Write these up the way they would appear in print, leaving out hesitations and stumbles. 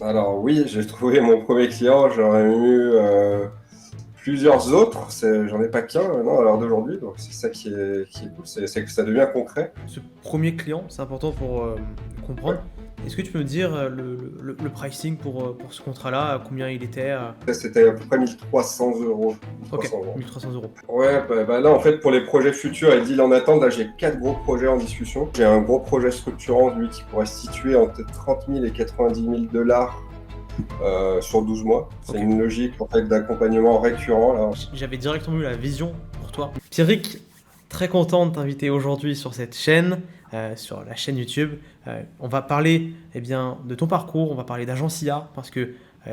Alors oui, j'ai trouvé mon premier client, j'en ai eu plusieurs autres, j'en ai pas qu'un maintenant à l'heure d'aujourd'hui, donc c'est ça qui est cool, c'est que ça devient concret. Ce premier client, c'est important pour Ouais. comprendre. Est-ce que tu peux me dire le pricing pour ce contrat-là, combien il était C'était à peu près 1300 euros. Ok, 1300 euros. 1 300 euros. Ouais, bah là en fait pour les projets futurs et deals en attente, là j'ai 4 gros projets en discussion. J'ai un gros projet structurant, lui, qui pourrait se situer entre 30 000 et 90 000 dollars sur 12 mois. C'est Ok. une logique en fait d'accompagnement récurrent là. J'avais directement eu la vision pour toi. Pierrick, très content de t'inviter aujourd'hui sur cette chaîne, sur la chaîne YouTube. On va parler bien, de ton parcours, on va parler d'agence IA, parce que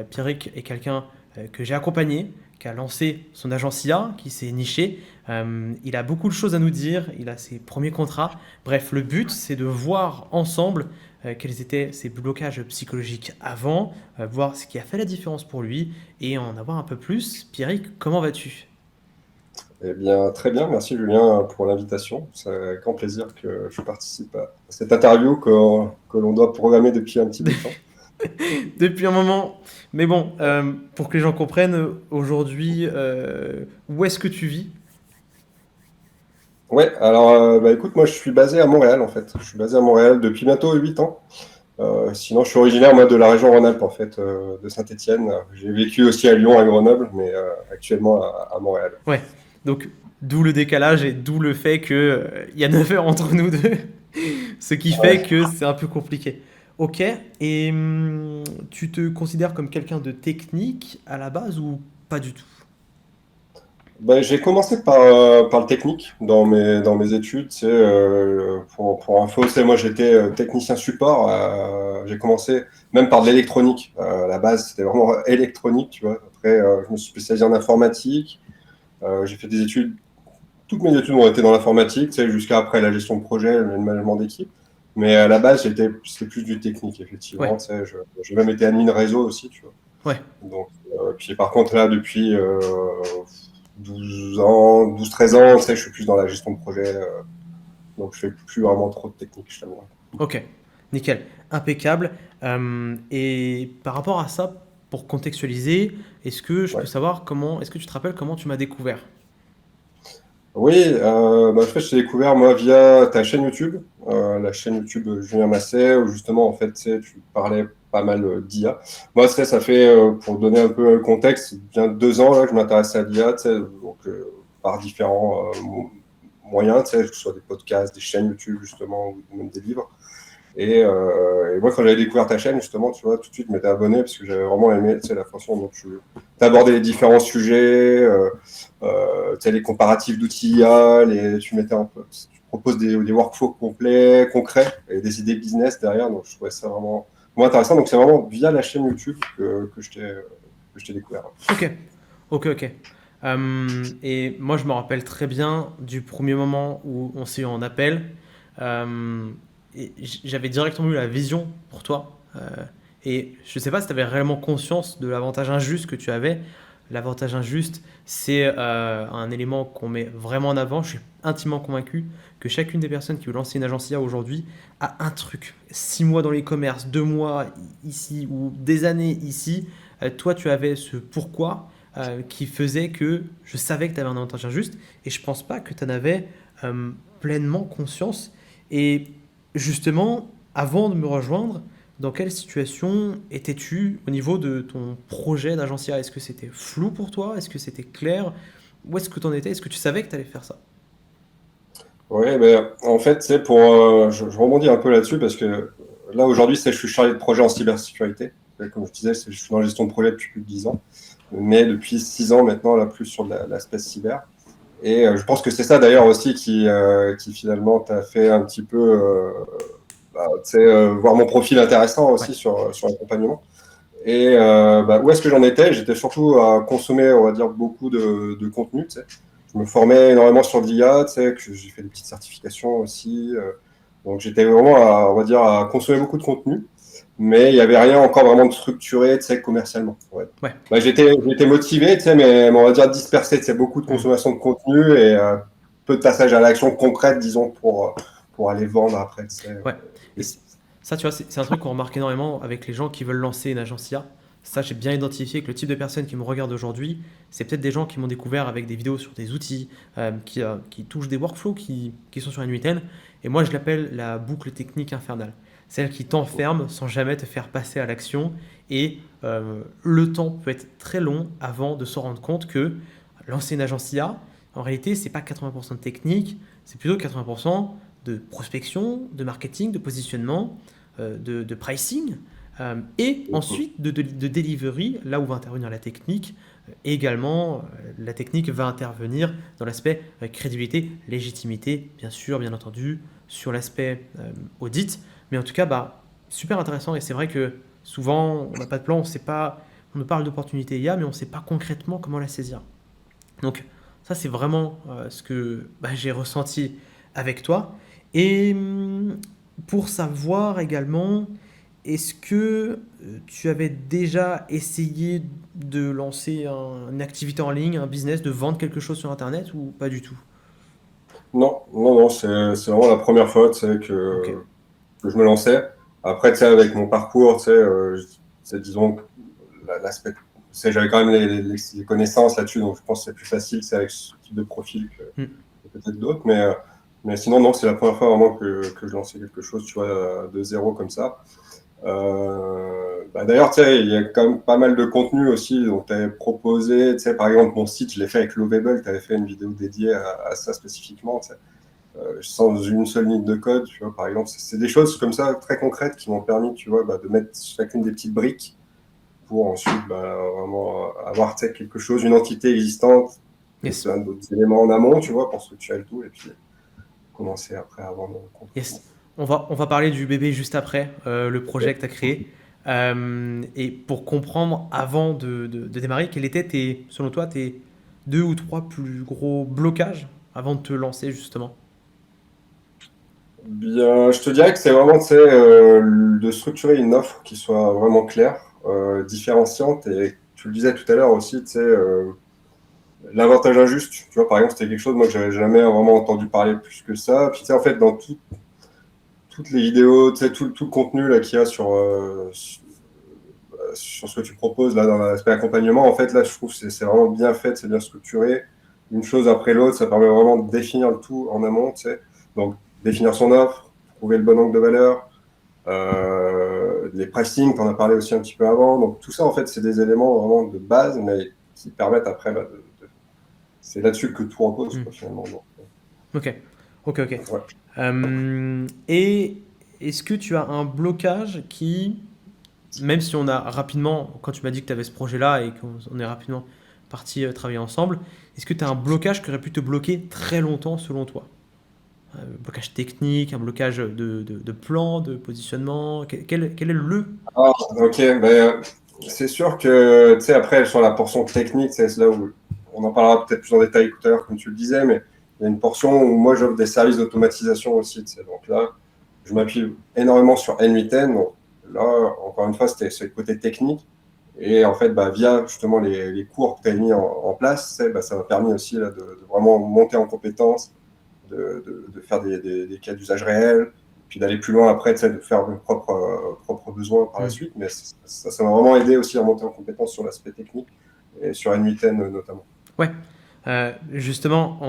Pierrick est quelqu'un que j'ai accompagné, qui a lancé son agence IA, qui s'est niché. Il a beaucoup de choses à nous dire, il a ses premiers contrats. Bref, le but, c'est de voir ensemble quels étaient ses blocages psychologiques avant, voir ce qui a fait la différence pour lui et en avoir un peu plus. Pierrick, comment vas-tu? Eh bien, très bien, merci Julien pour l'invitation. C'est avec grand plaisir que je participe à cette interview que l'on doit programmer depuis un petit bout de temps. Depuis un moment. Mais bon, pour que les gens comprennent, aujourd'hui, où est-ce que tu vis? Ouais, alors bah, écoute, moi je suis basé à Montréal en fait. Je suis basé à Montréal depuis bientôt 8 ans. Sinon, je suis originaire moi de la région Rhône-Alpes en fait, de Saint-Étienne. J'ai vécu aussi à Lyon, à Grenoble, mais actuellement à Montréal. Ouais. Donc, d'où le décalage et d'où le fait que il y a 9 heures entre nous deux. Ce qui fait Ouais. que c'est un peu compliqué. Ok. Et tu te considères comme quelqu'un de technique à la base ou pas du tout? Ben, j'ai commencé par le technique dans mes études. Pour info, moi j'étais technicien support. J'ai commencé même par de l'électronique. À la base, c'était vraiment électronique, tu vois. Après, je me suis spécialisé en informatique. J'ai fait des études, toutes mes études ont été dans l'informatique, tu sais, jusqu'à après la gestion de projet, le management d'équipe. Mais à la base, c'était plus du technique, effectivement. Ouais. Tu sais, j'ai même été admin réseau aussi, tu vois. Ouais. Donc, puis par contre, là, depuis 12 ans, 12-13 ans, tu sais, je suis plus dans la gestion de projet, donc je fais plus vraiment trop de technique, je t'avoue. Ok, nickel, impeccable. Et par rapport à ça, pour contextualiser, est-ce que je peux Ouais. savoir comment, est-ce que tu te rappelles comment tu m'as découvert? Oui, bah, en fait, je t'ai découvert moi via ta chaîne YouTube, la chaîne YouTube Julien Masset, où justement, en fait, tu sais, tu parlais pas mal d'IA. Moi, ça fait, pour donner un peu le contexte, bien 2 ans là, que je m'intéresse à l'IA, tu sais, donc, par différents moyens, tu sais, que ce soit des podcasts, des chaînes YouTube, justement, ou même des livres. Et moi, quand j'avais découvert ta chaîne, justement, tu vois, tout de suite, je m'étais abonné parce que j'avais vraiment aimé, tu sais, la façon dont tu abordais les différents sujets, tu sais, les comparatifs d'outils IA, tu mettais tu proposes des workflows complets, concrets, et des idées business derrière. Donc, je trouvais ça vraiment intéressant. Donc, c'est vraiment via la chaîne YouTube que je t'ai découvert. Ok, ok, ok. Et moi, je me rappelle très bien du premier moment où on s'est eu en appel. Et j'avais directement eu la vision pour toi. Et je ne sais pas si tu avais réellement conscience de l'avantage injuste que tu avais. L'avantage injuste, c'est un élément qu'on met vraiment en avant. Je suis intimement convaincu que chacune des personnes qui veut lancer une agence IA aujourd'hui a un truc. 6 mois dans l'e-commerce, 2 mois ici ou des années ici. Toi, tu avais ce pourquoi qui faisait que je savais que tu avais un avantage injuste et je pense pas que tu en avais pleinement conscience. Et justement, avant de me rejoindre, dans quelle situation étais-tu au niveau de ton projet d'agence IA? Est-ce que c'était flou pour toi? Est-ce que c'était clair? Où est-ce que tu en étais? Est-ce que tu savais que tu allais faire ça? Oui, ben, en fait, c'est je rebondis un peu là-dessus parce que là, aujourd'hui, je suis chargé de projet en cybersécurité. Comme je disais, je suis dans la gestion de projet depuis plus de 10 ans, mais depuis 6 ans maintenant, là, plus sur l'aspect cyber. Et je pense que c'est ça d'ailleurs aussi qui finalement t'a fait un petit peu tu sais, voir mon profil intéressant Ouais. aussi sur l'accompagnement. Et bah, où est-ce que j'en étais? J'étais surtout à consommer, on va dire, beaucoup de contenu. Tu sais. Je me formais énormément sur l'IA, tu sais, que j'ai fait des petites certifications aussi. Donc j'étais vraiment, on va dire, à consommer beaucoup de contenu, mais il n'y avait rien encore vraiment de structuré, tu sais, commercialement. Ouais. Ouais. Bah, j'étais motivé, tu sais, mais on va dire dispersé, tu sais, beaucoup de Hmm. consommation de contenu et peu de passage à l'action concrète, disons, pour aller vendre après, tu sais. Ouais. Et Et- Ça, tu vois, c'est un truc qu'on remarque énormément avec les gens qui veulent lancer une agence IA. Ça, j'ai bien identifié que le type de personnes qui me regardent aujourd'hui, c'est peut-être des gens qui m'ont découvert avec des vidéos sur des outils, qui touchent des workflows qui sont sur N8N. Et moi, je l'appelle la boucle technique infernale. Celle qui t'enferme sans jamais te faire passer à l'action. Et le temps peut être très long avant de se rendre compte que lancer une agence IA, en réalité, c'est pas 80% de technique, c'est plutôt 80% de prospection, de marketing, de positionnement, de pricing, et ensuite de delivery, là où va intervenir la technique. Et également, la technique va intervenir dans l'aspect crédibilité, légitimité, bien sûr, bien entendu, sur l'aspect audit. Mais en tout cas, bah, super intéressant. Et c'est vrai que souvent, on n'a pas de plan, on sait pas, on nous parle d'opportunités IA, mais on ne sait pas concrètement comment la saisir. Donc ça, c'est vraiment ce que bah, j'ai ressenti avec toi. Et pour savoir également, est-ce que tu avais déjà essayé de lancer une activité en ligne, un business, de vendre quelque chose sur Internet ou pas du tout? Non, non, non, c'est vraiment la première fois, tu sais, Ok. que je me lançais. Après, tu sais, avec mon parcours, tu sais, disons, l'aspect, tu sais, j'avais quand même les connaissances là-dessus, donc je pense que c'est plus facile, c'est avec ce type de profil Hmm. que peut-être d'autres, mais sinon, non, c'est la première fois vraiment que je lançais quelque chose, tu vois, de zéro comme ça. Bah d'ailleurs, tu sais, il y a quand même pas mal de contenu aussi. Donc, tu avais proposé, tu sais, par exemple, mon site, je l'ai fait avec Lovable, tu avais fait une vidéo dédiée à ça spécifiquement, tu sais, sans une seule ligne de code, tu vois, par exemple. C'est des choses comme ça, très concrètes, qui m'ont permis, tu vois, bah, de mettre chacune des petites briques pour ensuite bah, vraiment avoir, tu sais, quelque chose, une entité existante et Yes. plein d'autres éléments en amont, tu vois, pour structurer le tout et puis commencer après à vendre concrètement. Yes. On va parler du bébé juste après, le projet que tu as créé. Et pour comprendre, avant de démarrer, quels étaient, selon toi, tes deux ou trois plus gros blocages avant de te lancer, justement? Bien, je te dirais que c'est vraiment, tu sais, de structurer une offre qui soit vraiment claire, différenciante, et tu le disais tout à l'heure aussi, tu sais, l'avantage injuste, tu vois, par exemple, c'était quelque chose, moi, que j'avais jamais vraiment entendu parler plus que ça. Puis, tu sais, en fait, dans toutes les vidéos, tu sais, tout le contenu là qu'il y a sur ce que tu proposes là dans l'aspect accompagnement, en fait, là, je trouve que c'est vraiment bien fait, c'est bien structuré, une chose après l'autre, ça permet vraiment de définir le tout en amont, tu sais. Donc, définir son offre, trouver le bon angle de valeur, les pricing, tu en as parlé aussi un petit peu avant. Donc, tout ça, en fait, c'est des éléments vraiment de base, mais qui permettent après, bah, c'est là-dessus que tout repose, Hmm. quoi, finalement. Donc, Ok, ok, ok. ouais. Et est-ce que tu as un blocage qui, même si on a rapidement, quand tu m'as dit que tu avais ce projet-là et qu'on est rapidement parti travailler ensemble, est-ce que tu as un blocage qui aurait pu te bloquer très longtemps selon toi? Un blocage technique, un blocage de plan, de positionnement? Quel est le... Ah, ok, ben, c'est sûr que, tu sais, après, sur la portion technique, c'est là où on en parlera peut-être plus en détail tout à l'heure, comme tu le disais, mais il y a une portion où moi, j'offre des services d'automatisation aussi, tu sais. Donc là, je m'appuie énormément sur N8N. Donc là, encore une fois, c'est le côté technique. Et en fait, bah, via justement les cours que tu as mis en place, bah, ça m'a permis aussi là, de vraiment monter en compétences, de faire des cas d'usage réels, puis d'aller plus loin après, de faire mes propres besoins par la Hmm. suite. Mais ça m'a vraiment aidé aussi à monter en compétences sur l'aspect technique et sur N8N notamment. Ouais. Justement,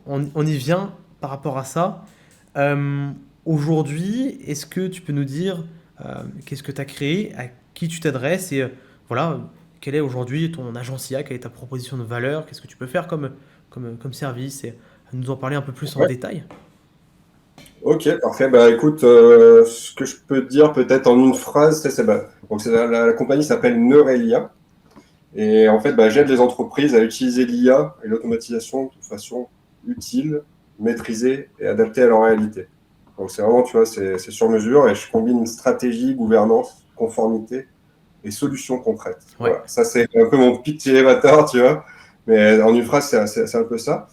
on y vient par rapport à ça. Euh, Aujourd'hui, est-ce que tu peux nous dire qu'est-ce que tu as créé, à qui tu t'adresses et voilà, quelle est aujourd'hui ton agence IA, quelle est ta proposition de valeur, qu'est-ce que tu peux faire comme service et nous en parler un peu plus en Ouais. détail. Ok, parfait. Bah écoute, ce que je peux te dire peut-être en une phrase, bah, donc la compagnie s'appelle Neurelia. Et en fait, bah, j'aide les entreprises à utiliser l'IA et l'automatisation de façon utile, maîtrisée et adaptée à leur réalité. Donc c'est vraiment, tu vois, c'est sur mesure et je combine stratégie, gouvernance, conformité et solutions concrètes. Ouais. Voilà, ça c'est un peu mon pitch élévateur, tu vois, mais en une phrase, c'est un peu ça.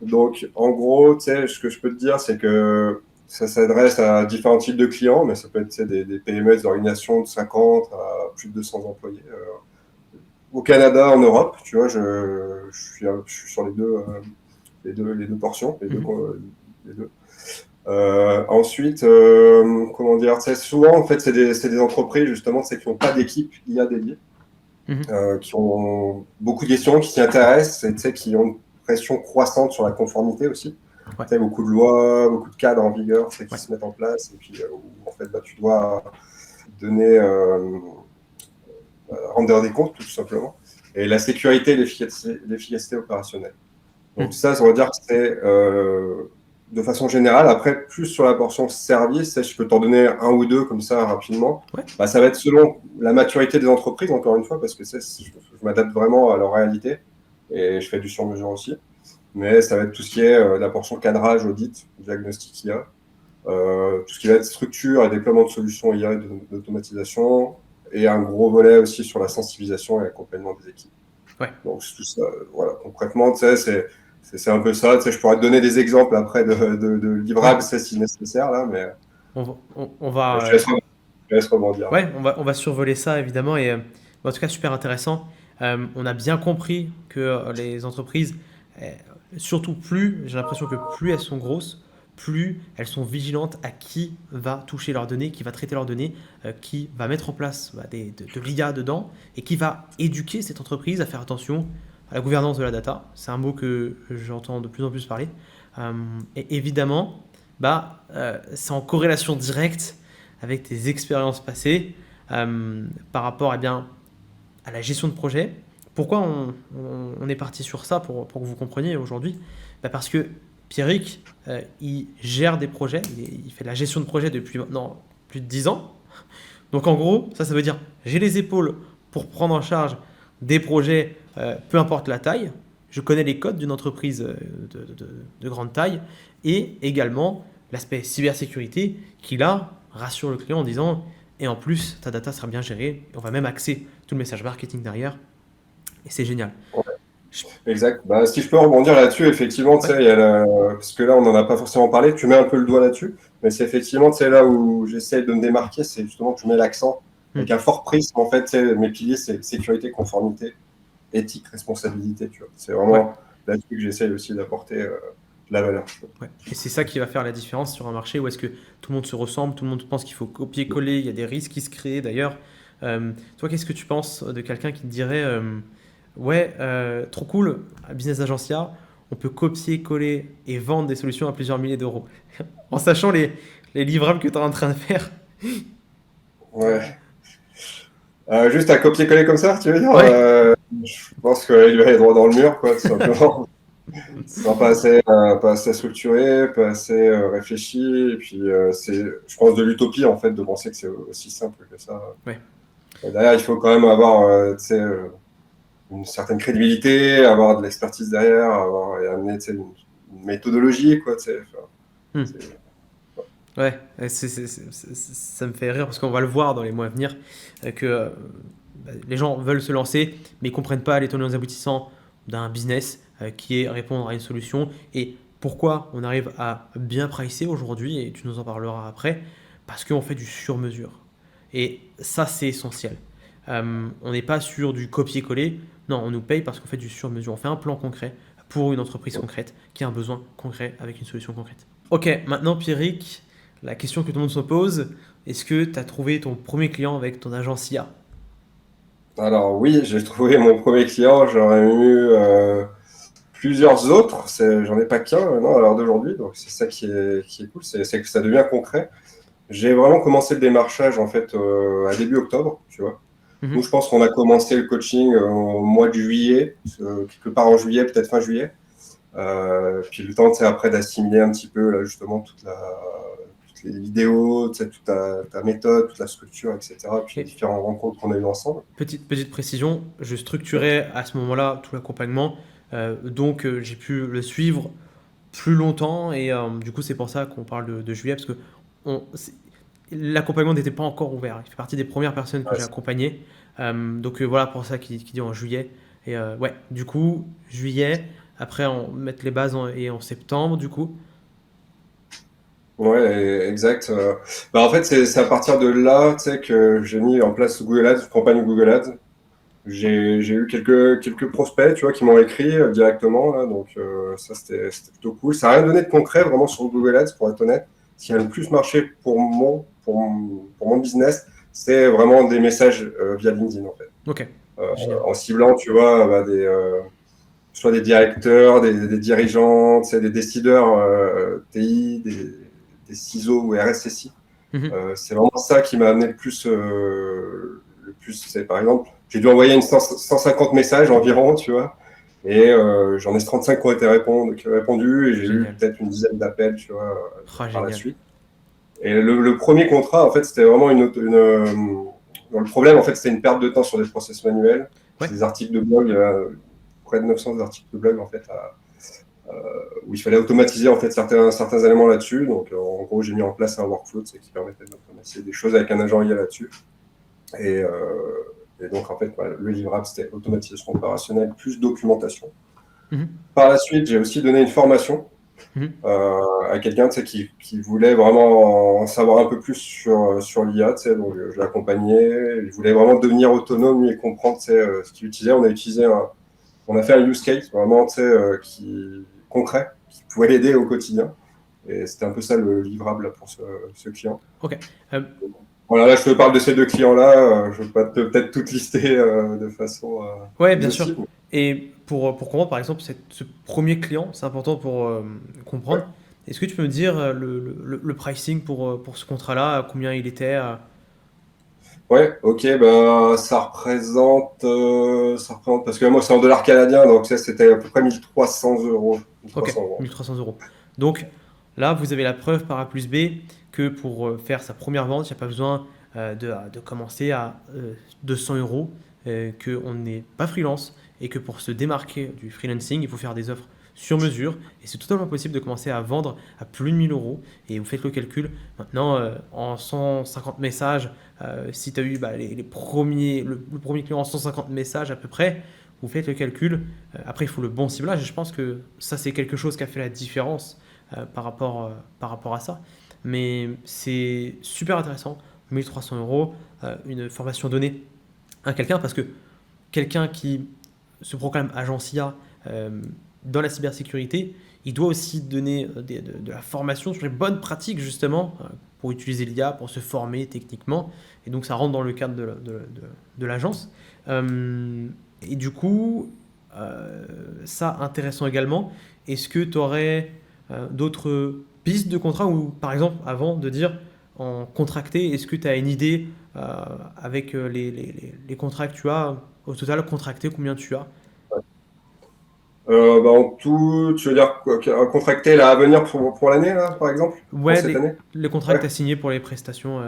Donc en gros, tu sais, ce que je peux te dire, c'est que ça s'adresse à différents types de clients, mais ça peut être tu sais, des PME, des organisations de 50 à plus de 200 employés. Au Canada, en Europe, tu vois, je suis sur les deux portions, Mhm. les deux. Ensuite, comment dire, tu sais, souvent, en fait, c'est des entreprises, justement, tu sais, qui n'ont pas d'équipe IA dédiée, Mhm. qui ont beaucoup de questions, qui s'y intéressent, et tu sais, qui ont une pression croissante sur la conformité aussi. Ouais, Tu sais, beaucoup de lois, beaucoup de cadres en vigueur, tu sais, qui ouais. se mettent en place, et puis où, en fait, bah, tu dois donner, rendre des comptes, tout simplement, et la sécurité et l'efficacité opérationnelle. Donc Mhm. ça va dire que c'est de façon générale. Après, plus sur la portion service, je peux t'en donner un ou deux comme ça rapidement. Ouais, Bah, ça va être selon la maturité des entreprises, encore une fois, parce que je m'adapte vraiment à leur réalité et je fais du sur-mesure aussi. Mais ça va être tout ce qui est la portion cadrage, audit, diagnostic IA, tout ce qui va être structure et déploiement de solutions IA et d'automatisation, et un gros volet aussi sur la sensibilisation et l'accompagnement des équipes. ouais. Donc, tout ça, voilà, concrètement, tu sais, c'est un peu ça. Tu sais, je pourrais te donner des exemples après de Ouais. livrables, c'est si nécessaire, là, mais On va, je te laisse rebondir. ouais, on va survoler ça évidemment et en tout cas super intéressant. On a bien compris que les entreprises, euh, surtout plus, j'ai l'impression que plus elles sont grosses, plus elles sont vigilantes à qui va toucher leurs données, qui va traiter leurs données, qui va mettre en place bah, de l'IA dedans et qui va éduquer cette entreprise à faire attention à la gouvernance de la data. C'est un mot que j'entends de plus en plus parler. Euh, et évidemment, bah, c'est en corrélation directe avec tes expériences passées par rapport eh bien, à la gestion de projet. Pourquoi on est parti sur ça pour que vous compreniez aujourd'hui? Bah parce que Pierrick, il gère des projets, il fait de la gestion de projet depuis maintenant plus de 10 ans. Donc en gros, ça veut dire j'ai les épaules pour prendre en charge des projets, peu importe la taille. Je connais les codes d'une entreprise de grande taille et également l'aspect cybersécurité qui là rassure le client en disant et en plus ta data sera bien gérée, on va même axer tout le message marketing derrière et c'est génial. Je- Exact. Bah, si je peux rebondir là-dessus, effectivement, tu Ouais. sais, parce que là, on n'en a pas forcément parlé, tu mets un peu le doigt là-dessus, mais c'est effectivement, tu sais, là où j'essaie de me démarquer, c'est justement que je mets l'accent avec un Hmm. fort prisme, en fait, tu sais, mes piliers, c'est sécurité, conformité, éthique, responsabilité, tu vois. C'est Ouais. vraiment là-dessus que j'essaie aussi d'apporter de la valeur. Ouais. Et c'est ça qui va faire la différence sur un marché où est-ce que tout le monde se ressemble, tout le monde pense qu'il faut copier-coller, il y a des risques qui se créent d'ailleurs. Toi, qu'est-ce que tu penses de quelqu'un qui te dirait ouais, trop cool, à Business Agencia, on peut copier-coller et vendre des solutions à plusieurs milliers d'euros. En sachant les livrables que tu es en train de faire. Ouais. Juste à copier-coller comme ça, tu veux dire Ouais, je pense qu'il va aller droit dans le mur, quoi, tout simplement. Ce sera pas assez structuré, pas assez réfléchi. Et puis, c'est, je pense, de l'utopie, en fait, de penser que c'est aussi simple que ça. ouais. Et derrière, il faut quand même avoir tu sais, une certaine crédibilité, avoir de l'expertise derrière, avoir, et amener tu sais, une méthodologie, quoi. Tu sais, enfin, Hmm. c'est- Ouais, ça me fait rire parce qu'on va le voir dans les mois à venir que bah, les gens veulent se lancer mais ils comprennent pas les tenants et les aboutissants d'un business qui est répondre à une solution et pourquoi on arrive à bien pricer aujourd'hui et tu nous en parleras après parce qu'on fait du sur-mesure et ça c'est essentiel. On n'est pas sur du copier-coller, non on nous paye parce qu'on fait du sur-mesure, on fait un plan concret pour une entreprise concrète qui a un besoin concret avec une solution concrète. Ok, maintenant Pierrick, la question que tout le monde se pose, est-ce que tu as trouvé ton premier client avec ton agence IA? Alors, oui, j'ai trouvé mon premier client. J'aurais eu plusieurs autres. J'en ai pas qu'un, non, à l'heure d'aujourd'hui. Donc, c'est ça qui est cool. C'est que ça devient concret. J'ai vraiment commencé le démarchage en fait à début octobre, tu vois. Nous, je Mhm. pense qu'on a commencé le coaching au mois de juillet, quelque part en juillet, peut-être fin juillet. Puis le temps, c'est après d'assimiler un petit peu là, justement toutes les vidéos, toute ta méthode, toute la structure, etc. Puis les Et différentes rencontres qu'on a eues ensemble. petite précision, je Ouais. structurais à ce moment-là tout l'accompagnement, donc j'ai pu le suivre plus longtemps et du coup c'est pour ça qu'on parle de juillet parce que l'accompagnement n'était pas encore ouvert. Il fait partie des premières personnes que Ouais, j'ai accompagnées, donc voilà pour ça qu'il dit en juillet. Et ouais, du coup juillet, après on mettre les bases et en septembre du coup. ouais, exact. Bah, en fait, c'est à partir de là, tu sais, que j'ai mis en place Google Ads, une campagne Google Ads. J'ai eu quelques prospects, tu vois, qui m'ont écrit directement, là, donc ça c'était plutôt cool. Ça n'a rien donné de concret vraiment sur Google Ads, pour être honnête. ce qui a le plus marché pour mon business, c'est vraiment des messages via LinkedIn, en fait. Ok, génial. En ciblant, tu vois, soit des directeurs, des dirigeants, des décideurs TI, des CISO ou RSSI. Mhm. C'est vraiment ça qui m'a amené le plus, c'est par exemple, j'ai dû envoyer 150 messages environ, tu vois, et j'en ai 35 qui ont été répondus, et j'ai eu Génial. peut-être une dizaine d'appels, tu vois, Ah, par la génial. suite. Et le premier contrat, en fait, c'était vraiment le problème, en fait, c'était une perte de temps sur des process manuels. Ouais. C'est des articles de blog, près de 900 articles de blog, en fait, où il fallait automatiser, en fait, certains éléments là-dessus. Donc, en gros, j'ai mis en place un workflow qui permettait d'automatiser des choses avec un agent IA là-dessus. Et, donc, en fait, le livrable, c'était automatisation opérationnelle plus documentation. Mhm. Par la suite, j'ai aussi donné une formation Mhm. à quelqu'un qui voulait vraiment en savoir un peu plus sur l'IA. Donc, je l'ai accompagné. Il voulait vraiment devenir autonome et comprendre ce qu'il utilisait. On a fait un use case vraiment concret qui pouvait l'aider au quotidien. Et c'était un peu ça le livrable là, pour ce client. Ok. Euh, Voilà, là, je te parle de ces deux clients-là. Je ne vais pas peut-être toutes lister de façon ouais, bien sûr. exhaustive. Et pour comprendre, par exemple, ce premier client, c'est important pour Ouais. comprendre. Est-ce que tu peux me dire le pricing pour ce contrat-là, combien il était Ouais, ok, bah, ça représente, parce que moi, c'est en dollars canadiens, donc ça, c'était à peu près 1300 euros. Ok, 1300 euros. 1300 euros. Donc là, vous avez la preuve par A plus B que pour faire sa première vente, il n'y a pas besoin de commencer à 200 euros, qu'on n'est pas freelance et que pour se démarquer du freelancing, il faut faire des offres sur mesure et c'est totalement possible de commencer à vendre à plus de 1000 euros et vous faites le calcul. Maintenant, en 150 messages, si tu as eu les premiers, le premier client en 150 messages à peu près, vous faites le calcul. Après, il faut le bon ciblage et je pense que ça, c'est quelque chose qui a fait la différence par rapport à ça. Mais c'est super intéressant, 1300 euros, une formation donnée à quelqu'un parce que quelqu'un qui se proclame agent IA dans la cybersécurité, il doit aussi donner de la formation sur les bonnes pratiques justement pour utiliser l'IA, pour se former techniquement. Et donc ça rentre dans le cadre de l'agence. Et du coup, ça intéressant également. Est-ce que tu aurais d'autres pistes de contrat ou par exemple avant de dire en contracté, est-ce que tu as une idée avec les contrats que tu as au total contracté, combien tu as? Bah, en tout, tu veux dire contracter là, à venir pour l'année, là, par exemple, pour Ouais, cette année? les contrats que Ouais. tu as signés pour les prestations.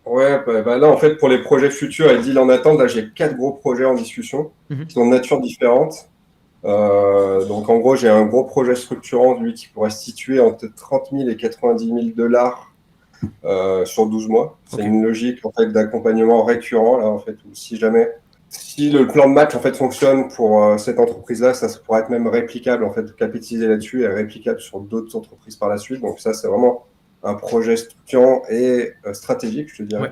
Ouais, là, en fait, pour les projets futurs et deals en attente, là, j'ai 4 gros projets en discussion qui Mhm. sont de nature différente. Donc, en gros, j'ai un gros projet structurant, lui, qui pourrait se situer entre 30 000 et 90 000 dollars sur 12 mois. C'est Ok. une logique en fait d'accompagnement récurrent là en fait où si le plan de match en fait fonctionne pour cette entreprise-là, ça pourrait être même réplicable en fait, capitaliser là-dessus et réplicable sur d'autres entreprises par la suite. Donc ça c'est vraiment un projet structurant et stratégique, je te Ouais. dirais.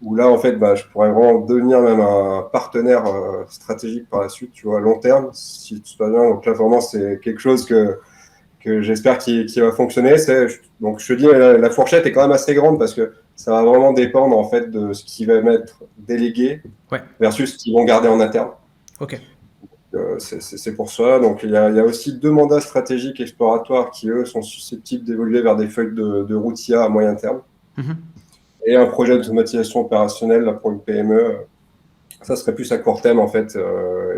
Où là en fait je pourrais vraiment devenir même un partenaire stratégique par la suite, tu vois, à long terme, si tout va bien. Donc là vraiment c'est quelque chose que j'espère qu'il va fonctionner. Donc, je te dis, la fourchette est quand même assez grande parce que ça va vraiment dépendre en fait de ce qui va m'être délégué Ouais. versus ce qu'ils vont garder en interne. Ok. C'est pour ça. Donc, il y a aussi 2 mandats stratégiques exploratoires qui, eux, sont susceptibles d'évoluer vers des feuilles de route IA à moyen terme. Mhm. Et un projet d'automatisation opérationnelle là, pour une PME. Ça serait plus à court terme, en fait,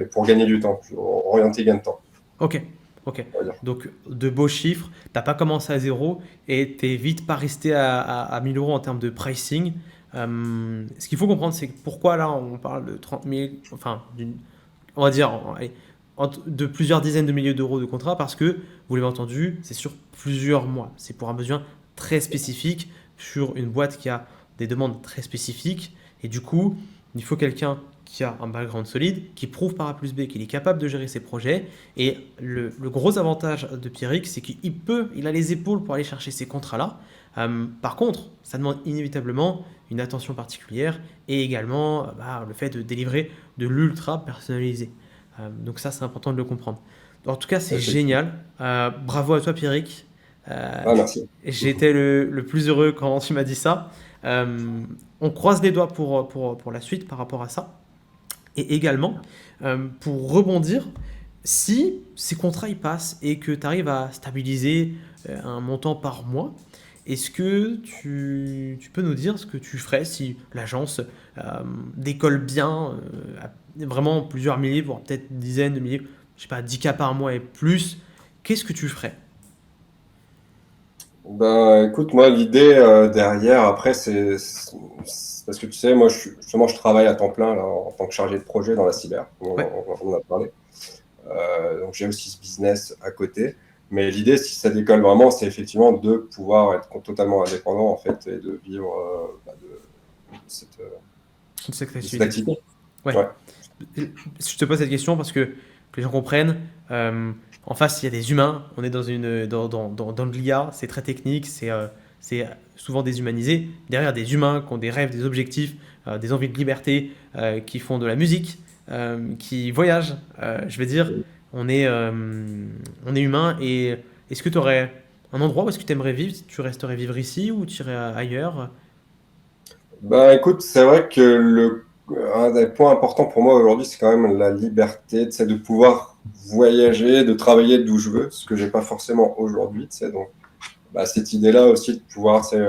et pour gagner du temps, orienter gain de temps, Ok. Ok. on va dire. Donc, de beaux chiffres. T'as pas commencé à zéro et t'es vite pas resté à 1000 euros en termes de pricing. Ce qu'il faut comprendre, c'est pourquoi là on parle de 30 000, enfin, on va dire, allez, de plusieurs dizaines de milliers d'euros de contrat parce que, vous l'avez entendu, c'est sur plusieurs mois. C'est pour un besoin très spécifique sur une boîte qui a des demandes très spécifiques. Et du coup, il faut quelqu'un qui a un background solide, qui prouve par A plus B qu'il est capable de gérer ses projets. Et le gros avantage de Pierrick, c'est il a les épaules pour aller chercher ces contrats-là. Par contre, ça demande inévitablement une attention particulière et également le fait de délivrer de l'ultra personnalisé. Donc ça, c'est important de le comprendre. En tout cas, c'est Effectivement. génial. Bravo à toi, Pierrick. Ah, merci. J'ai été le plus heureux quand tu m'as dit ça. Euh, on croise les doigts pour la suite par rapport à ça. Et également, pour rebondir, si ces contrats ils passent et que tu arrives à stabiliser un montant par mois, est-ce que tu peux nous dire ce que tu ferais si l'agence euh, décolle bien, vraiment plusieurs milliers, voire peut-être une dizaine de milliers, je sais pas, 10K par mois et plus, qu'est-ce que tu ferais? Ben, écoute, moi, l'idée derrière, après, parce que tu sais, moi, justement, je travaille à temps plein là, en tant que chargé de projet dans la cyber. Ouais. On en a parlé. Donc, j'ai aussi ce business à côté. Mais l'idée, si ça décolle vraiment, c'est effectivement de pouvoir être totalement indépendant, en fait, et de vivre de cette, Toute cette de cette activité. activité. Ouais. Ouais. Je te pose cette question parce que les gens comprennent. euh, En face, il y a des humains. On est dans de l'IA. C'est très technique. C'est souvent déshumanisé. Derrière, des humains qui ont des rêves, des objectifs, des envies de liberté, qui font de la musique, qui voyagent. Je vais dire, on est, euh, on est humain. Et est-ce que tu aurais un endroit où est-ce que tu aimerais vivre? Tu resterais vivre ici ou tu irais ailleurs? Ben, écoute, c'est vrai que un des points importants pour moi aujourd'hui, c'est quand même la liberté, tu sais, de pouvoir voyager, de travailler d'où je veux, ce que j'ai pas forcément aujourd'hui, tu sais. Donc, bah, cette idée-là aussi de pouvoir, tu sais,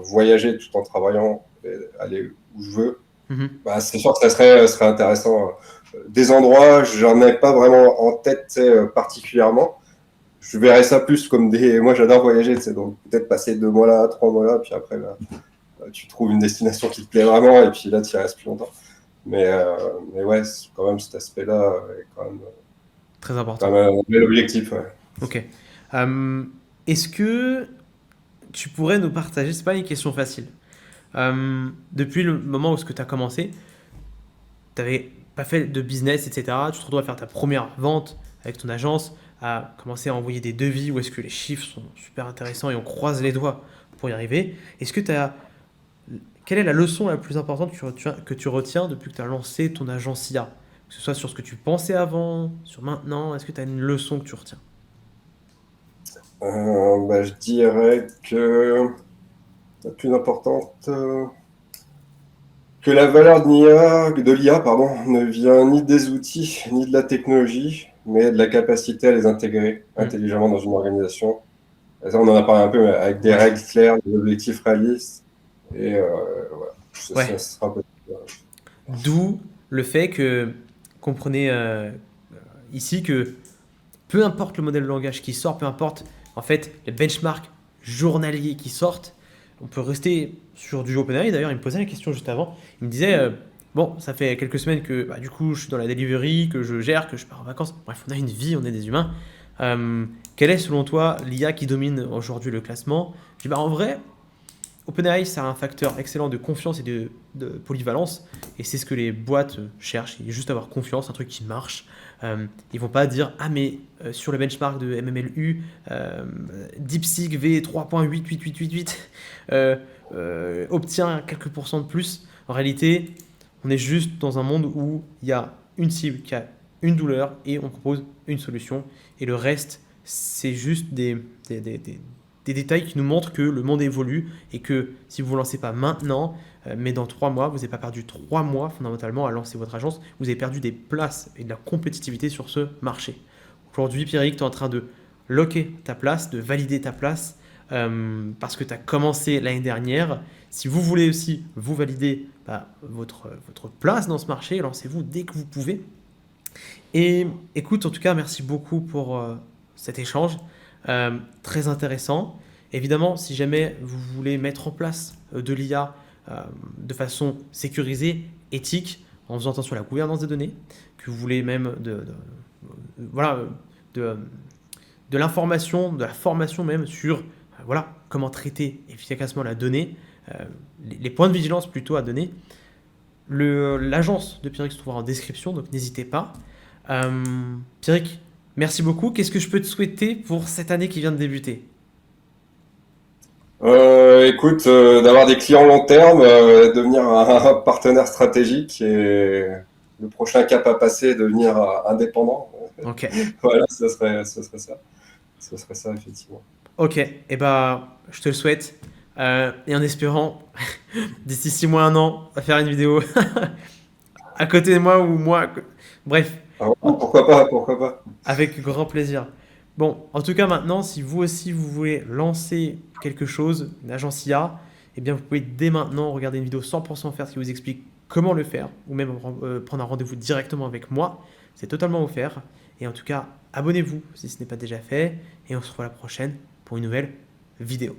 voyager tout en travaillant, et aller où je veux, Mhm. bah, c'est sûr que ça serait intéressant. Des endroits, j'en ai pas vraiment en tête, tu sais, particulièrement. Je verrais ça plus comme des. Moi, j'adore voyager, tu sais, donc peut-être passer 2 mois là, 3 mois là, puis après, là, tu trouves une destination qui te plaît vraiment, et puis là, tu y restes plus longtemps. Mais ouais, quand même, cet aspect-là est Très quand important. même un bel objectif. Ouais. Ok. Euh, Est-ce que tu pourrais nous partager, c'est pas une question facile, depuis le moment où tu as commencé, tu n'avais pas fait de business, etc. Tu te retrouves à faire ta première vente avec ton agence, à commencer à envoyer des devis où est-ce que les chiffres sont super intéressants et on croise les doigts pour y arriver. Est-ce que tu as... Quelle est la leçon la plus importante que tu retiens depuis que tu as lancé ton agence IA? Que ce soit sur ce que tu pensais avant, sur maintenant, est-ce que tu as une leçon que tu retiens? Bah, je dirais que la plus importante, que la valeur de l'IA, pardon, ne vient ni des outils, ni de la technologie, mais de la capacité à les intégrer Hmm. intelligemment dans une organisation. Et ça, on en a parlé un peu, mais avec des Ouais. règles claires, des objectifs réalistes. Et voilà, ça Ouais. sera peut-être. D'où le fait que, comprenez ici que peu importe le modèle de langage qui sort, peu importe en fait les benchmarks journaliers qui sortent, on peut rester sur du OpenAI. D'ailleurs, il me posait la question juste avant. Il me disait bon, ça fait quelques semaines que bah, du coup je suis dans la delivery, que je gère, que je pars en vacances. Bref, on a une vie, on est des humains. Quelle est selon toi l'IA qui domine aujourd'hui le classement? Je dis bah en vrai, OpenAI, c'est un facteur excellent de confiance et de polyvalence, et c'est ce que les boîtes cherchent. Il y a juste avoir confiance, un truc qui marche. Ils vont pas dire ah mais sur le benchmark de MMLU, DeepSeek V3.88888 obtient quelques pourcents de plus. En réalité, on est juste dans un monde où il y a une cible qui a une douleur et on propose une solution. Et le reste, c'est juste des détails qui nous montrent que le monde évolue et que si vous ne vous lancez pas maintenant, mais dans 3 mois, vous n'avez pas perdu 3 mois fondamentalement à lancer votre agence, vous avez perdu des places et de la compétitivité sur ce marché. Aujourd'hui, Pierrick, tu es en train de locker ta place, de valider ta place parce que tu as commencé l'année dernière. Si vous voulez aussi vous valider bah, votre place dans ce marché, lancez-vous dès que vous pouvez. Et écoute, en tout cas, merci beaucoup pour cet échange très intéressant. Évidemment, si jamais vous voulez mettre en place de l'IA de façon sécurisée, éthique, en faisant attention à la gouvernance des données, que vous voulez même voilà, de, de l'information, de la formation même sur voilà, comment traiter efficacement la donnée, les points de vigilance plutôt à donner, l'agence de Pierrick se trouvera en description, donc n'hésitez pas. Pierrick, merci beaucoup. Qu'est-ce que je peux te souhaiter pour cette année qui vient de débuter? Écoute, d'avoir des clients long terme, devenir un partenaire stratégique et le prochain cap à passer, devenir indépendant. Ok, Voilà, ce serait ça. Ce serait ça, effectivement. Ok, et bah, je te le souhaite. Et en espérant, d'ici 6 mois, un an, à faire une vidéo à côté de moi ou moi. Bref, Ah ouais, en- pourquoi pas, pourquoi pas. avec grand plaisir. Bon, en tout cas, maintenant, si vous aussi vous voulez lancer quelque chose, une agence IA, eh bien, vous pouvez dès maintenant regarder une vidéo 100% offerte qui vous explique comment le faire, ou même prendre un rendez-vous directement avec moi. C'est totalement offert. Et en tout cas, abonnez-vous si ce n'est pas déjà fait, et on se retrouve à la prochaine pour une nouvelle vidéo.